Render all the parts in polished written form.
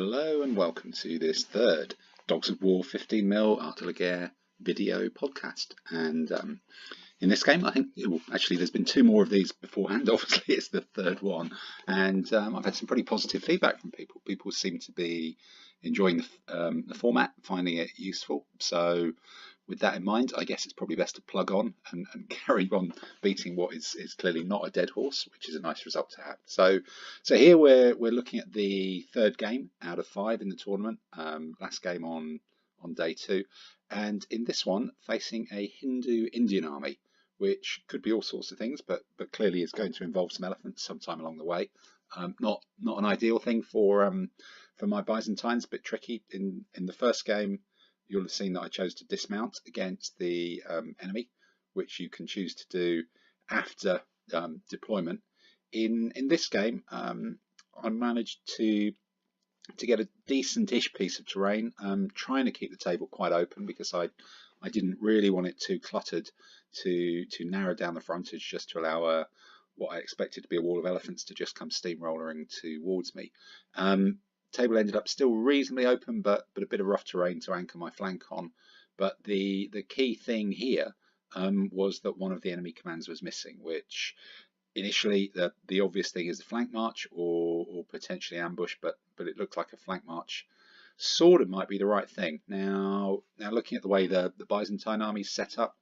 Hello and welcome to this third Dogs of War 15mm Art de la Guerre video podcast. And in this game, I think, actually there's been two more of these beforehand. Obviously it's the third one, and I've had some pretty positive feedback from people. People seem to be enjoying the format, finding it useful. So with that in mind, I guess it's probably best to plug on and carry on beating what is clearly not a dead horse, which is a nice result to have. So here we're looking at the third game out of 5 in the tournament. Last game on day 2, and in this one facing a Hindu Indian army, which could be all sorts of things, but clearly is going to involve some elephants sometime along the way. Not an ideal thing for my Byzantines, a bit tricky. In the first game, you'll have seen that I chose to dismount against the enemy, which you can choose to do after deployment. In this game, I managed to get a decent-ish piece of terrain. Trying to keep the table quite open because I didn't really want it too cluttered to narrow down the frontage, just to allow what I expected to be a wall of elephants to just come steamrolling towards me. Table ended up still reasonably open, but a bit of rough terrain to anchor my flank on. But the key thing here was that one of the enemy commands was missing, which initially the obvious thing is a flank march or potentially ambush, but it looked like a flank march sort of might be the right thing. Now looking at the way the Byzantine army is set up,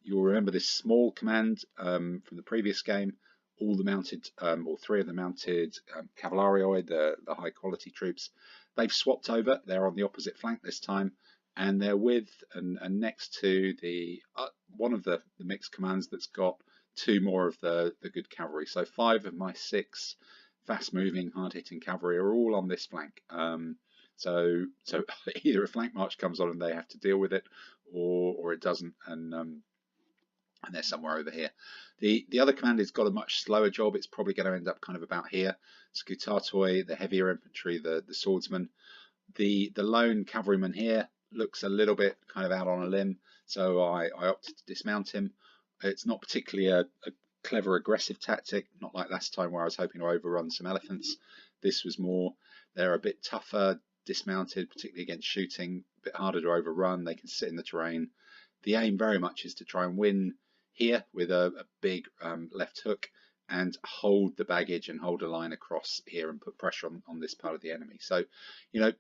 you'll remember this small command from the previous game. All the mounted, or 3 of the mounted cavallarioi, the high quality troops, they've swapped over. They're on the opposite flank this time, and they're with and next to the one of the mixed commands that's got 2 more of the good cavalry. So 5 of my 6 fast moving, hard hitting cavalry are all on this flank. So either a flank march comes on and they have to deal with it, or it doesn't, and they're somewhere over here. The other command has got a much slower job. It's probably going to end up kind of about here. Scutatoi, the heavier infantry, the swordsman. The lone cavalryman here looks a little bit kind of out on a limb, so I opted to dismount him. It's not particularly a clever aggressive tactic, not like last time where I was hoping to overrun some elephants. This was more, they're a bit tougher dismounted, particularly against shooting, a bit harder to overrun. They can sit in the terrain. The aim very much is to try and win here with a big left hook and hold the baggage and hold a line across here and put pressure on this part of the enemy. So,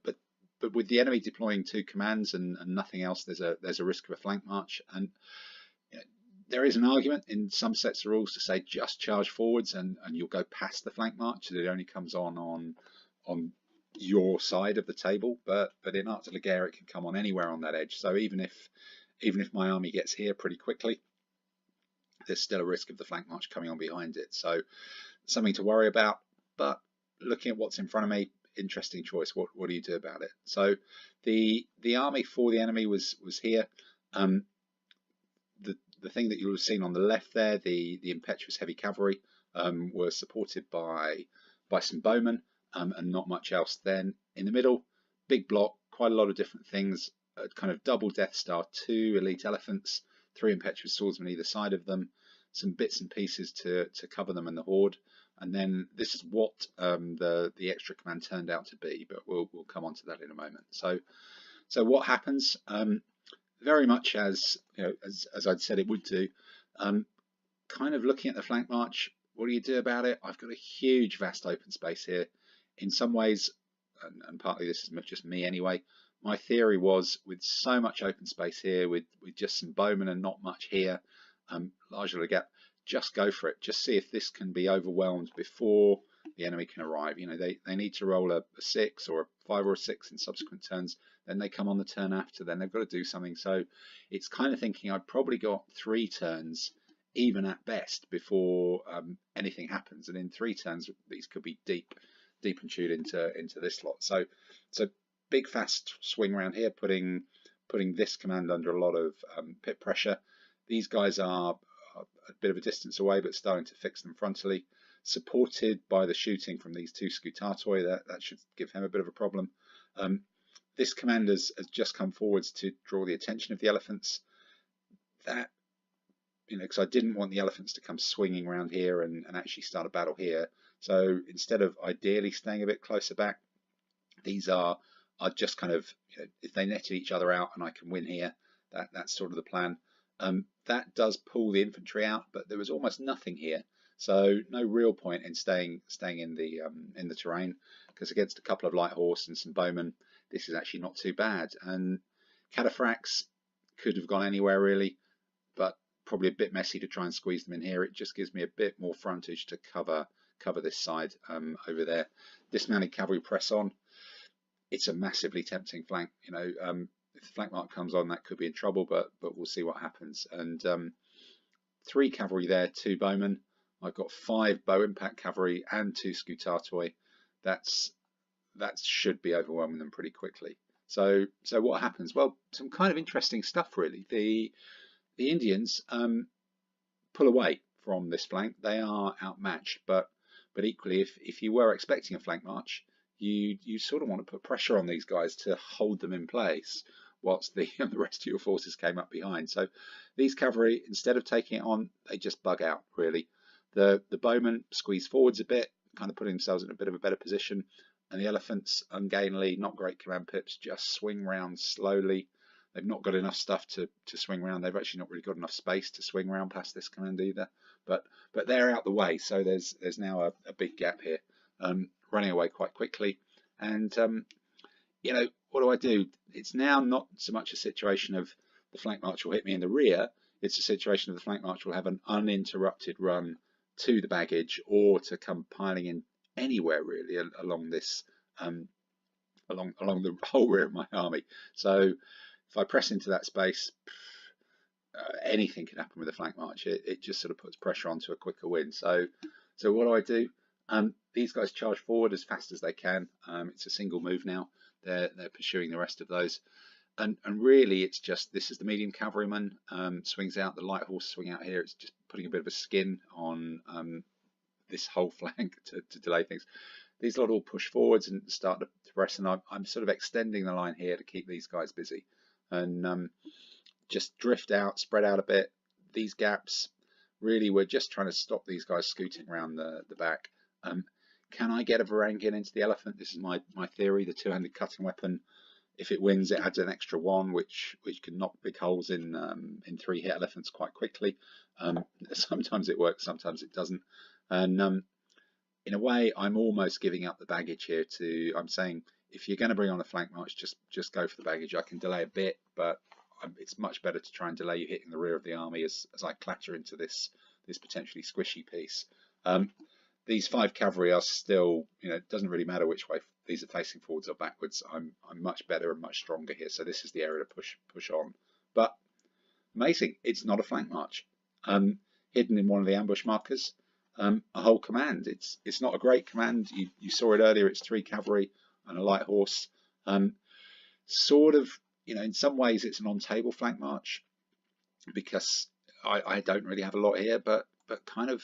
but with the enemy deploying 2 commands and nothing else, there's a risk of a flank march. And there is an argument in some sets of rules to say just charge forwards and you'll go past the flank march, and it only comes on your side of the table. But in Art de la Guerre, it can come on anywhere on that edge. So even if my army gets here pretty quickly, there's still a risk of the flank march coming on behind it. So something to worry about, but looking at what's in front of me, interesting choice. What do you do about it? So the army for the enemy was here. The thing that you'll have seen on the left there, the impetuous heavy cavalry, were supported by some bowmen, and not much else. Then in the middle, big block, quite a lot of different things, a kind of double Death Star, 2 elite elephants, 3 impetuous swordsmen either side of them, some bits and pieces to cover them and the horde. And then this is what the extra command turned out to be, but we'll come on to that in a moment. So what happens? Very much as as I'd said it would do. Kind of looking at the flank march, what do you do about it? I've got a huge vast open space here. In some ways, and partly this is just me anyway, my theory was, with so much open space here, with just some bowmen and not much here, largely a gap, just go for it. Just see if this can be overwhelmed before the enemy can arrive. They need to roll a 6 or a 5 or a 6 in subsequent turns. Then they come on the turn after. Then they've got to do something. So it's kind of thinking I've probably got 3 turns, even at best, before anything happens. And in 3 turns, these could be deep and chewed into this lot. So big fast swing around here, putting this command under a lot of pit pressure. These guys are a bit of a distance away, but starting to fix them frontally, supported by the shooting from these 2 Scutatoi. That should give him a bit of a problem. This command has just come forwards to draw the attention of the elephants. That, because I didn't want the elephants to come swinging around here and actually start a battle here. So instead of ideally staying a bit closer back, These are just kind of, if they netted each other out and I can win here, that's sort of the plan. That does pull the infantry out, but there was almost nothing here, so no real point in staying in the terrain, because against a couple of light horse and some bowmen, this is actually not too bad. And cataphracts could have gone anywhere really, but probably a bit messy to try and squeeze them in here. It just gives me a bit more frontage to cover this side over there. Dismounted cavalry press on. It's a massively tempting flank. If the flank mark comes on, that could be in trouble, but we'll see what happens. And 3 cavalry there, 2 bowmen. I've got 5 bow impact cavalry and 2 scutatoi. That should be overwhelming them pretty quickly. So what happens? Well, some kind of interesting stuff really. The Indians pull away from this flank. They are outmatched, but equally, if you were expecting a flank march, you sort of want to put pressure on these guys to hold them in place whilst the rest of your forces came up behind. So these cavalry, instead of taking it on, they just bug out really. The bowmen squeeze forwards a bit, kind of putting themselves in a bit of a better position, and the elephants, ungainly, not great command pips, just swing round slowly. They've not got enough stuff to swing round. They've actually not really got enough space to swing round past this command either. But they're out the way, so there's now a big gap here. Running away quite quickly, and what do? It's now not so much a situation of the flank march will hit me in the rear. It's a situation of the flank march will have an uninterrupted run to the baggage, or to come piling in anywhere really along this along the whole rear of my army. So if I press into that space, anything can happen with a flank march. It just sort of puts pressure onto a quicker win. So what do? These guys charge forward as fast as they can. It's a single move now. They're pursuing the rest of those, and really it's just, this is the medium cavalryman swings out. The light horse swing out here. It's just putting a bit of a skin on this whole flank to delay things. These lot all push forwards and start to press, and I'm sort of extending the line here to keep these guys busy, and just drift out, spread out a bit. These gaps, really, we're just trying to stop these guys scooting around the back. Can I get a Varangian into the elephant? This is my theory. The two-handed cutting weapon, if it wins, it adds an extra 1, which can knock big holes in 3-hit elephants quite quickly. Sometimes it works, sometimes it doesn't. And in a way, I'm almost giving up the baggage here. I'm saying, if you're going to bring on a flank march, just go for the baggage. I can delay a bit, but it's much better to try and delay you hitting the rear of the army as I clatter into this potentially squishy piece. These 5 cavalry are still, it doesn't really matter which way these are facing, forwards or backwards. I'm much better and much stronger here, so this is the area to push on. But amazing, it's not a flank march. Hidden in one of the ambush markers, a whole command. It's not a great command. You saw it earlier. It's 3 cavalry and a light horse. Sort of, in some ways it's an on-table flank march, because I don't really have a lot here, but kind of,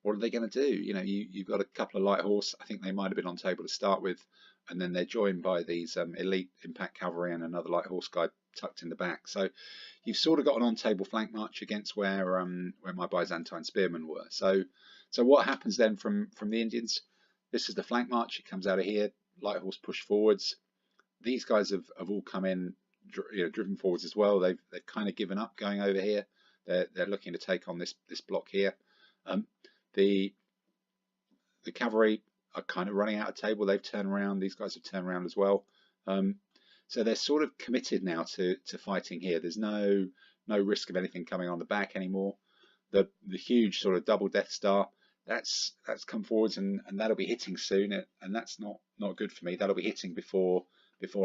what are they going to do? You've got a couple of light horse. I think they might have been on table to start with, and then they're joined by these elite impact cavalry and another light horse guy tucked in the back. So you've sort of got an on-table flank march against where my Byzantine spearmen were. So what happens then from the Indians? This is the flank march. It comes out of here. Light horse push forwards. These guys have all come in, driven forwards as well. They've kind of given up going over here. They're looking to take on this block here. The cavalry are kind of running out of table. They've turned around. These guys have turned around as well. So they're sort of committed now to fighting here. There's no risk of anything coming on the back anymore. The huge sort of double Death Star, that's come forwards, and that'll be hitting soon, and that's not good for me. That'll be hitting before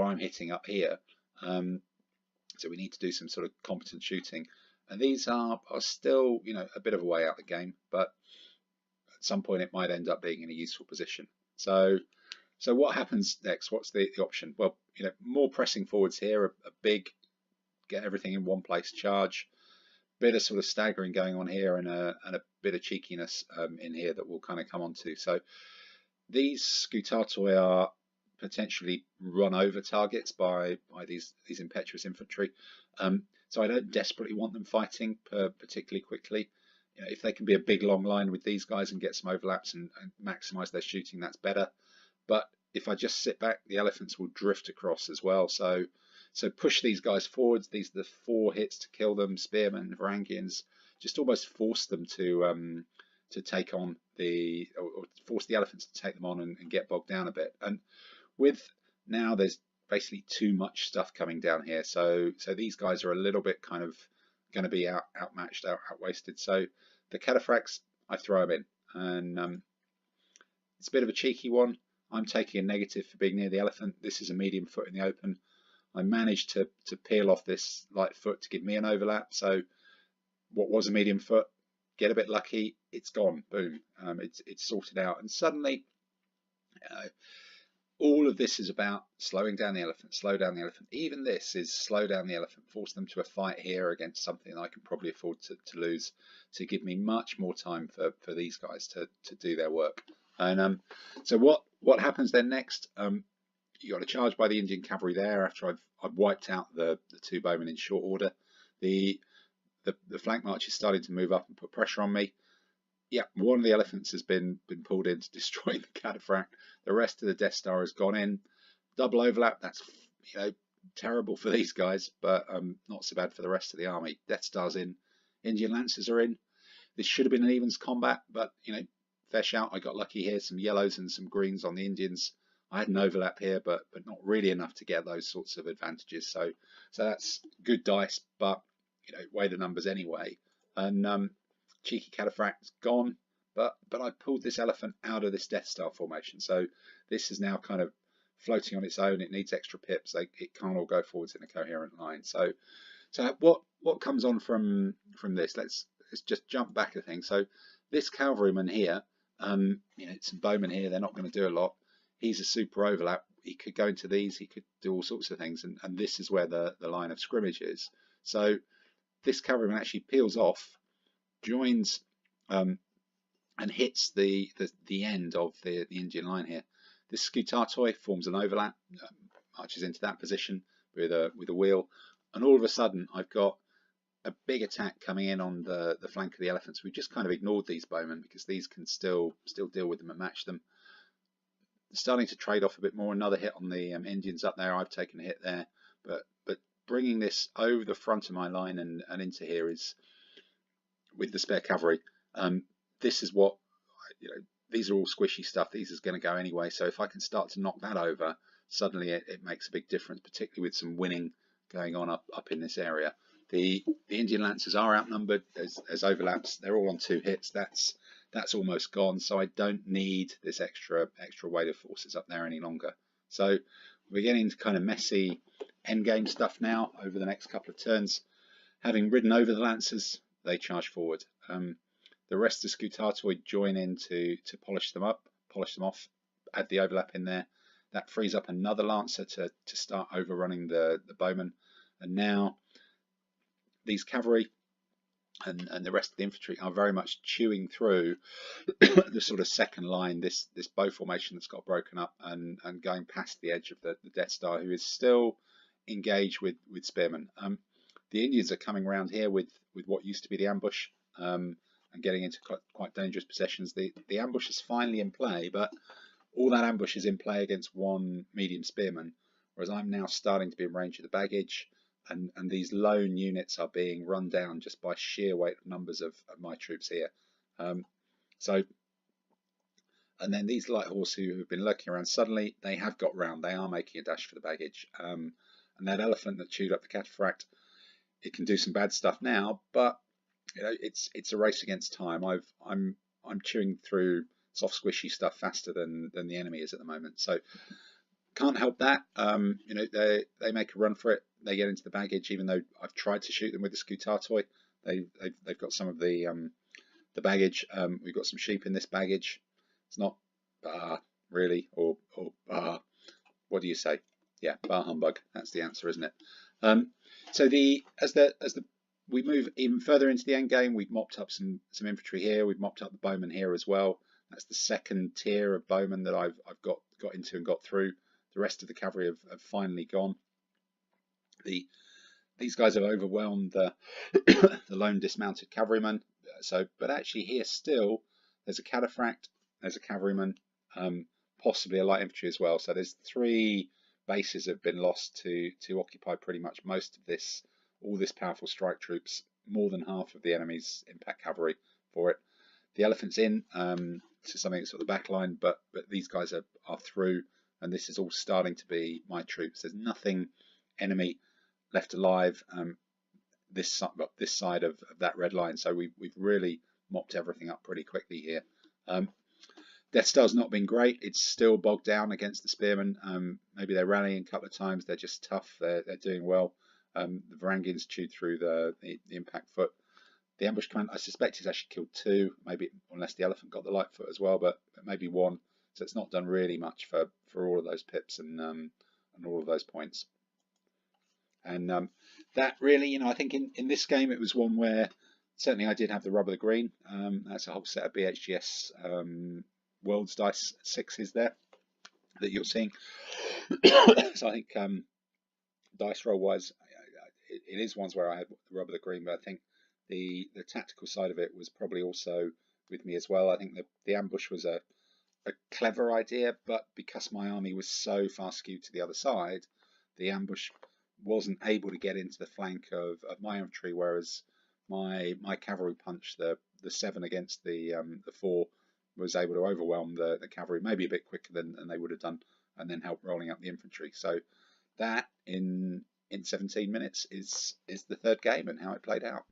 I'm hitting up here. So we need to do some sort of competent shooting. And these are still, a bit of a way out the game, but at some point it might end up being in a useful position. So what happens next? What's the option? Well, more pressing forwards here, a big, get everything in one place charge, bit of sort of staggering going on here, and a bit of cheekiness in here that we'll kind of come on to. So these scutatoi are potentially run over targets by these impetuous infantry. So I don't desperately want them fighting particularly quickly. If they can be a big long line with these guys and get some overlaps and maximize their shooting, that's better. But if I just sit back, the elephants will drift across as well. So push these guys forwards. These are the 4 hits to kill them. Spearmen, Varangians, just almost force them to take on or force the elephants to take them on and get bogged down a bit. And with now there's basically too much stuff coming down here. So these guys are a little bit kind of going to be outmatched, outwasted. So the cataphracts, I throw them in, and it's a bit of a cheeky one. I'm taking a negative for being near the elephant. This is a medium foot in the open. I managed to peel off this light foot to give me an overlap. So what was a medium foot, get a bit lucky, it's gone. Boom, it's sorted out. And suddenly, all of this is about slowing down the elephant, slow down the elephant. Even this is slow down the elephant, force them to a fight here against something I can probably afford to lose, to give me much more time for these guys to do their work. And so what happens then next? You got a charge by the Indian cavalry there after I've wiped out the 2 bowmen in short order. The flank march is starting to move up and put pressure on me. Yeah, one of the elephants has been pulled in to destroy the cataphract. The rest of the Death Star has gone in. Double overlap. That's terrible for these guys, but not so bad for the rest of the army. Death Star's in. Indian Lancers are in. This should have been an evens combat, but fair shout. I got lucky here. Some yellows and some greens on the Indians. I had an overlap here, but not really enough to get those sorts of advantages. So that's good dice, but weigh the numbers anyway. And cheeky cataphract's gone, but I pulled this elephant out of this Death Star formation. So this is now kind of floating on its own. It needs extra pips. It can't all go forwards in a coherent line. So what comes on from this? Let's just jump back a thing. So this cavalryman here, some bowmen here. They're not going to do a lot. He's a super overlap. He could go into these. He could do all sorts of things. And this is where the line of scrimmage is. So this cavalryman actually peels off, joins and hits the end of the Indian line here. This Scutatoi forms an overlap, marches into that position with a wheel, and all of a sudden I've got a big attack coming in on the flank of the elephants. We've just kind of ignored these bowmen because these can still deal with them and match them. Starting to trade off a bit more. Another hit on the Indians up there. I've taken a hit there, but bringing this over the front of my line and into here is, with the spare cavalry, this is what, these are all squishy stuff. These is going to go anyway. So if I can start to knock that over, suddenly it makes a big difference, particularly with some winning going on up in this area. The Indian Lancers are outnumbered. There's overlaps. They're all on 2 hits. That's almost gone. So I don't need this extra weight of forces up there any longer. So we're getting into kind of messy endgame stuff now over the next couple of turns. Having ridden over the Lancers, they charge forward. The rest of Scutatoi join in to polish them off, add the overlap in there. That frees up another Lancer to start overrunning the bowmen. And now these cavalry and the rest of the infantry are very much chewing through the sort of second line, this bow formation that's got broken up, and going past the edge of the Death Star, who is still engaged with spearmen. The Indians are coming around here with what used to be the ambush, and getting into quite dangerous possessions. The ambush is finally in play, but all that ambush is in play against one medium spearman, whereas I'm now starting to be in range of the baggage, and these lone units are being run down just by sheer weight of numbers of my troops here. And then these light horse who have been lurking around, suddenly they have got round. They are making a dash for the baggage. And that elephant that chewed up the cataphract, it can do some bad stuff now, but it's a race against time. I'm chewing through soft squishy stuff faster than the enemy is at the moment, so can't help that. They make a run for it. They get into the baggage, even though I've tried to shoot them with the Scutatoi. They've got some of the baggage. We've got some sheep in this baggage. It's not bar really, or bar. What do you say? Yeah, bar humbug. That's the answer, isn't it? So as we move even further into the end game, we've mopped up some infantry here. We've mopped up the bowmen here as well. That's the second tier of bowmen that I've got into and got through. The rest of the cavalry have finally gone. These guys have overwhelmed the lone dismounted cavalryman. But actually here still there's a cataphract, there's a cavalryman possibly a light infantry as well. So there's 3 bases have been lost to occupy pretty much most of this, all this powerful strike troops, more than half of the enemy's impact cavalry for it. The elephant's in to something that's sort of the back line, but these guys are through, and this is all starting to be my troops. There's nothing enemy left alive this side of that red line, so we've really mopped everything up pretty quickly here. Death Star's not been great. It's still bogged down against the spearmen. Maybe they're rallying a couple of times. They're just tough. They're doing well. The Varangians chewed through the impact foot. The ambush command, I suspect, he's actually killed 2, maybe, unless the elephant got the light foot as well, but maybe 1. So it's not done really much for all of those pips and all of those points. And that really, I think in this game it was one where certainly I did have the rub of the green. That's a whole set of BHGS World's Dice 6s there that you're seeing. So I think dice roll wise, it is ones where I had the rub of the green, but I think the tactical side of it was probably also with me as well. I think the ambush was a clever idea, but because my army was so far skewed to the other side, the ambush wasn't able to get into the flank of my infantry, whereas my cavalry punch, the 7 against the 4, was able to overwhelm the cavalry maybe a bit quicker than they would have done, and then help rolling up the infantry. So that in 17 minutes is the third game and how it played out.